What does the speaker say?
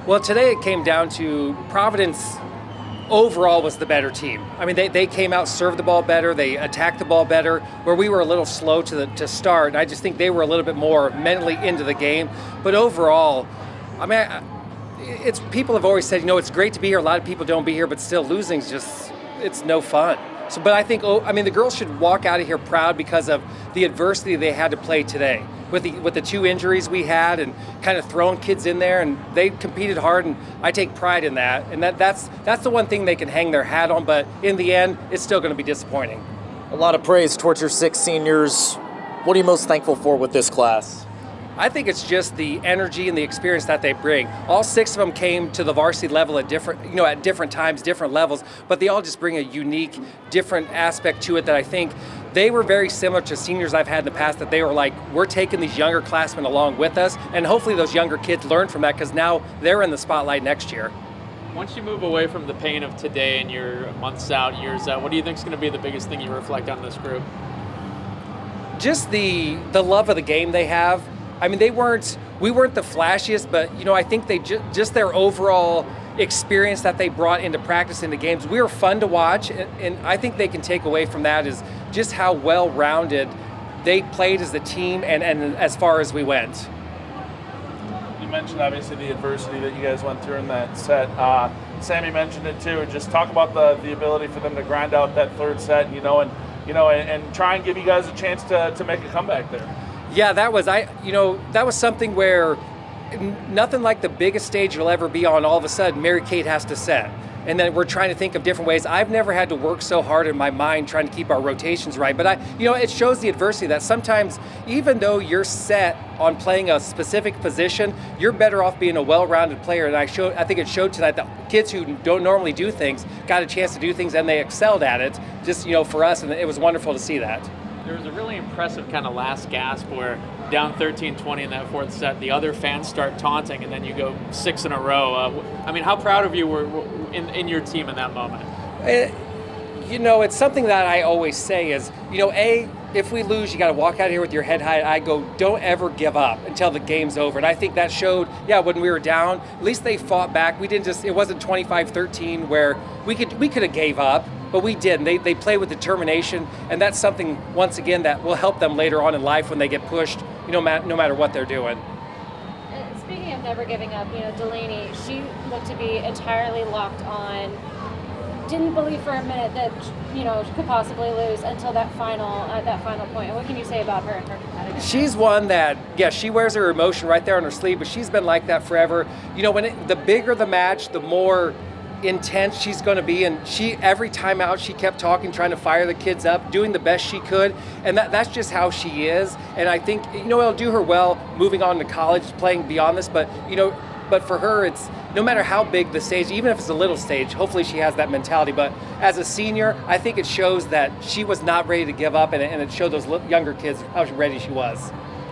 Well, today it came down to Providence overall was the better team. I mean, they came out, served the ball better, they attacked the ball better, where we were a little slow to start. And I just think they were a little bit more mentally into the game. But overall, I mean, it's people have always said, it's great to be here. A lot of people don't be here, but still losing's just, it's no fun. So, but I think, the girls should walk out of here proud because of the adversity they had to play today. With the 2 injuries we had and kind of throwing kids in there, and they competed hard, and I take pride in that. And that's the one thing they can hang their hat on, but in the end, it's still going to be disappointing. A lot of praise towards your 6 seniors. What are you most thankful for with this class? I think it's just the energy and the experience that they bring. All 6 of them came to the varsity level at different times, different levels, but they all just bring a unique, different aspect to it that I think they were very similar to seniors I've had in the past, that they were like, we're taking these younger classmen along with us, and hopefully those younger kids learn from that because now they're in the spotlight next year. Once you move away from the pain of today and you're months out, years out, what do you think is going to be the biggest thing you reflect on this group? Just the love of the game they have. I mean, we weren't the flashiest, but I think they just their overall experience that they brought into practice into games. We were fun to watch, and I think they can take away from that is just how well-rounded they played as a team and as far as we went. You mentioned obviously the adversity that you guys went through in that set. Sammy mentioned it too. Just talk about the ability for them to grind out that third set, and try and give you guys a chance to make a comeback there. Yeah, that was something where nothing like the biggest stage you'll ever be on, all of a sudden Mary Kate has to set. And then we're trying to think of different ways. I've never had to work so hard in my mind trying to keep our rotations right. But it shows the adversity that sometimes, even though you're set on playing a specific position, you're better off being a well-rounded player. And I think it showed tonight that kids who don't normally do things got a chance to do things, and they excelled at it. Just for us, and it was wonderful to see that. There was a really impressive kind of last gasp where down 13-20 in that 4th set, the other fans start taunting, and then you go 6 in a row. How proud of you were in your team in that moment? It's something that I always say is, if we lose, you got to walk out here with your head high. I go, don't ever give up until the game's over. And I think that showed, when we were down, at least they fought back. We didn't it wasn't 25-13 where we could have gave up. But we didn't. They play with determination, and that's something, once again, that will help them later on in life when they get pushed, no matter what they're doing. Speaking of never giving up, Delaney, she looked to be entirely locked on. Didn't believe for a minute that she could possibly lose until that final point. And what can you say about her and her competitiveness? She's one that, she wears her emotion right there on her sleeve, but she's been like that forever. The bigger the match, the more intense she's going to be, and every time out she kept talking, trying to fire the kids up, doing the best she could, and that's just how she is. And I think it'll do her well moving on to college, playing beyond this, but for her, it's no matter how big the stage, even if it's a little stage, hopefully she has that mentality. But as a senior, I think it shows that she was not ready to give up, and it showed those younger kids how ready she was.